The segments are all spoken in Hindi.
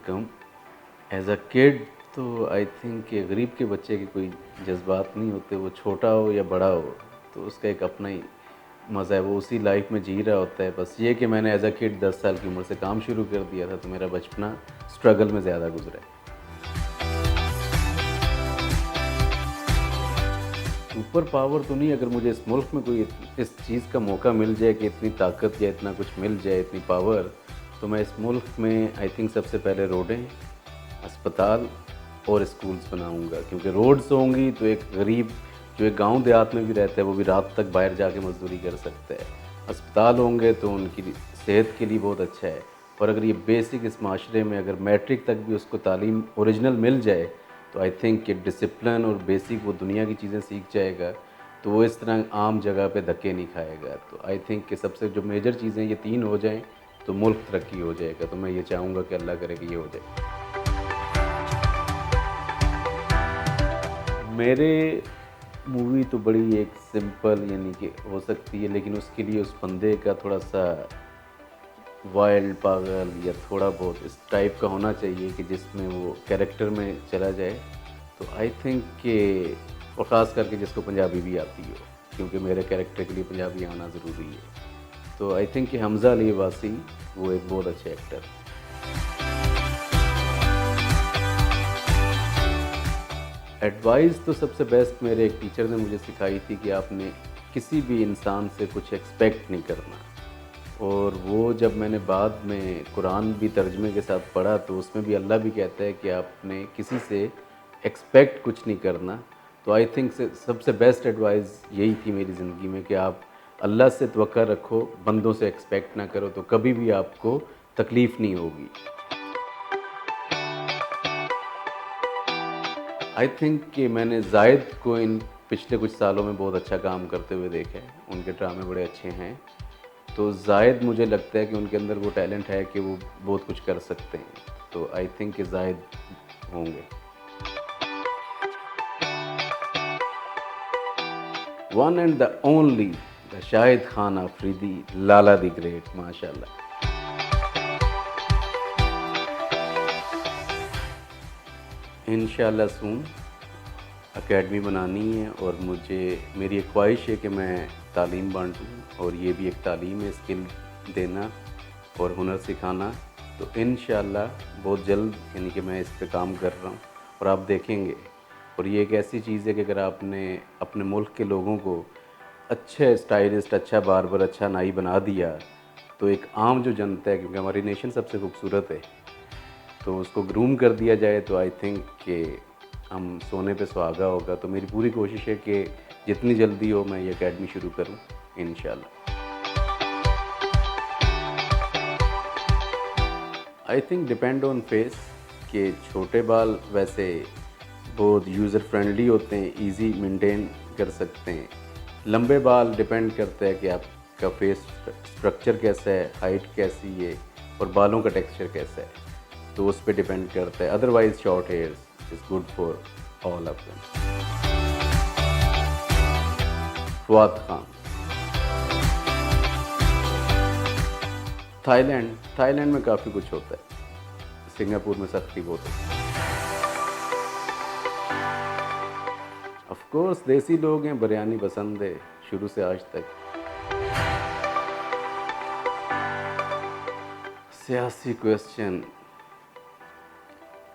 वालेकुम। एज़ अ किड तो आई थिंक कि गरीब के बच्चे के कोई जज़्बात नहीं होते, वो छोटा हो या बड़ा हो, तो उसका एक अपना ही मज़ा है, वो उसी लाइफ में जी रहा होता है। बस ये कि मैंने एज़ अ किड 10 साल की उम्र से काम शुरू कर दिया था, तो मेरा बचपना स्ट्रगल में ज़्यादा गुज़रा है। सुपर पावर तो नहीं, अगर मुझे इस मुल्क में कोई इस चीज़ का मौका मिल जाए कि इतनी ताकत या इतना कुछ मिल जाए, इतनी पावर, तो मैं इस मुल्क में आई थिंक सबसे पहले रोडें, अस्पताल और स्कूल्स बनाऊँगा। क्योंकि रोड्स होंगी तो एक गरीब जो एक गाँव देहात में भी रहता है, वो भी रात तक बाहर जाके मज़दूरी कर सकता है। अस्पताल होंगे तो उनकी सेहत के लिए बहुत अच्छा है। और अगर ये बेसिक इस माशरे में अगर मैट्रिक तक भी उसको तालीम ओरिजिनल मिल जाए, तो आई थिंक कि डिसिप्लिन और बेसिक वो दुनिया की चीज़ें सीख जाएगा, तो वो इस तरह आम जगह पे धक्के नहीं खाएगा। तो आई थिंक कि सबसे जो मेजर चीज़ें ये 3 हो जाएँ, तो मुल्क तरक्की हो जाएगा। तो मैं ये चाहूँगा कि अल्लाह करे कि ये हो जाए। मेरे मूवी तो बड़ी एक सिंपल यानी कि हो सकती है, लेकिन उसके लिए उस बंदे का थोड़ा-सा वाइल्ड, पागल या थोड़ा बहुत इस टाइप का होना चाहिए कि जिसमें वो कैरेक्टर में चला जाए। तो आई थिंक कि और ख़ास करके जिसको पंजाबी भी आती हो, क्योंकि मेरे कैरेक्टर के लिए पंजाबी आना ज़रूरी है। तो आई थिंक कि हमज़ा अली वासी वो एक बहुत अच्छे एक्टर हैं। एडवाइस तो सबसे बेस्ट मेरे एक टीचर ने मुझे सिखाई थी कि आपने किसी भी इंसान से कुछ एक्सपेक्ट नहीं करना। और वो जब मैंने बाद में कुरान भी तर्जुमे के साथ पढ़ा, तो उसमें भी अल्लाह भी कहता है कि आपने किसी से एक्सपेक्ट कुछ नहीं करना। तो आई थिंक से सबसे बेस्ट एडवाइस यही थी मेरी ज़िंदगी में कि आप अल्लाह से तवक्कुल रखो, बंदों से एक्सपेक्ट ना करो, तो कभी भी आपको तकलीफ़ नहीं होगी। आई थिंक कि मैंने ज़ाहिद को इन पिछले कुछ सालों में बहुत अच्छा काम करते हुए देखा है, उनके ड्रामे बड़े अच्छे हैं। तो ज़ाहिद मुझे लगता है कि उनके अंदर वो टैलेंट है कि वो बहुत कुछ कर सकते हैं। तो आई थिंक कि ज़ाहिद होंगे। One and the only the Shahid Khan Afridi, Lala the great, माशाल्लाह। इंशाल्लाह सून एकेडमी बनानी है, और मुझे मेरी एक ख्वाहिश है कि मैं तालीम बाँटूँ, और ये भी एक तालीम है, स्किल देना और हुनर सिखाना। तो इंशाल्लाह बहुत जल्द यानी कि मैं इस पे काम कर रहा हूँ, और आप देखेंगे। और ये एक ऐसी चीज़ है कि अगर आपने अपने मुल्क के लोगों को अच्छे स्टाइलिस्ट, अच्छा बार्बर, अच्छा नाई बना दिया, तो एक आम जो जनता है, क्योंकि हमारी नेशन सबसे खूबसूरत है, तो उसको ग्रूम कर दिया जाए, तो आई थिंक कि हम सोने पे सुहागा होगा। तो मेरी पूरी कोशिश है कि जितनी जल्दी हो मैं ये अकेडमी शुरू करूँ, इंशाल्लाह। I think depend on face, कि छोटे बाल वैसे बहुत यूज़र फ्रेंडली होते हैं, इजी मेंटेन कर सकते हैं। लंबे बाल डिपेंड करता है कि आपका फेस स्ट्रक्चर कैसा है, हाइट कैसी है, और बालों का टेक्सचर कैसा है, तो उस पे डिपेंड करता है। Otherwise short hairs is good for all of them. Fawad Khan. Thailand, Thailand में काफ़ी कुछ होता है, सिंगापुर में सख्ती बहुत है। ऑफ कोर्स देसी लोग हैं, बिरयानी पसंद है शुरू से आज तक। सियासी क्वेश्चन,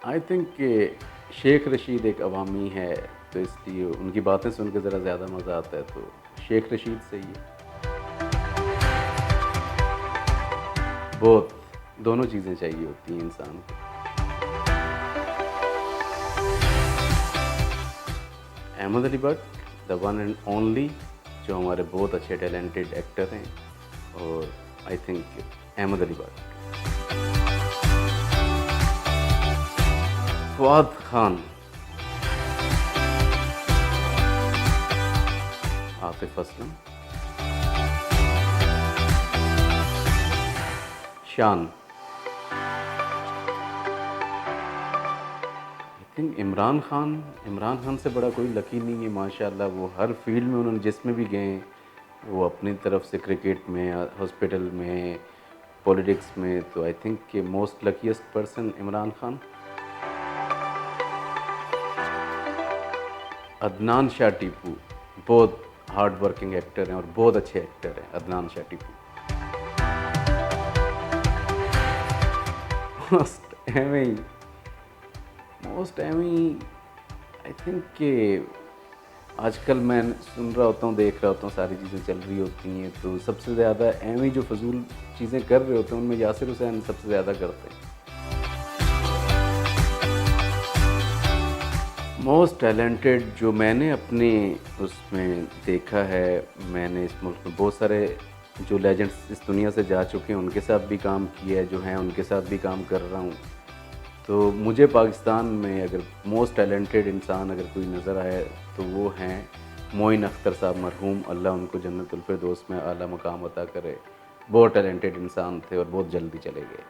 आई थिंक कि शेख रशीद एक अवामी है, तो इसलिए उनकी बातें सुन के ज़रा ज़्यादा मज़ा आता है, तो शेख रशीद सही है। बहुत, दोनों चीज़ें चाहिए होती हैं इंसान को। Ahmed Ali Butt, the one and only, जो हमारे बहुत अच्छे टैलेंटेड एक्टर हैं, और I think Ahmed Ali Butt. Fawad Khan, Atif Aslam, Shaan. I think Imran Khan से बड़ा कोई लकी नहीं है, माशाल्लाह। वो हर फील्ड में उन्होंने जिसमें भी गए, वो अपनी तरफ से क्रिकेट में, हॉस्पिटल में, पॉलिटिक्स में तो आई थिंक कि most luckiest person Imran Khan. Adnan Shah Tipu बहुत हार्ड वर्किंग एक्टर हैं और बहुत अच्छे एक्टर हैं अदनान शाह टीपू। मोस्ट एमी मोस्ट एमी आई थिंक कि आजकल मैं सुन रहा होता हूँ, देख रहा होता हूँ, सारी चीज़ें चल रही होती हैं, तो सबसे ज़्यादा एमी जो फजूल चीज़ें कर रहे होते हैं उनमें यासिर हुसैन सबसे ज़्यादा करते हैं। मोस्ट टैलेंटेड जो मैंने अपने उसमें देखा है, मैंने इस मुल्क में बहुत सारे जो लेजेंड्स इस दुनिया से जा चुके हैं उनके साथ भी काम किया है, जो हैं उनके साथ भी काम कर रहा हूँ। तो मुझे पाकिस्तान में अगर मोस्ट टैलेंटेड इंसान अगर कोई नज़र आए तो वो हैं मोइन अख्तर साहब मरहूम, अल्लाह उनको जन्नतुल फिरदौस में आला मकाम अता करे। बहुत टैलेंटेड इंसान थे और बहुत जल्दी चले गए।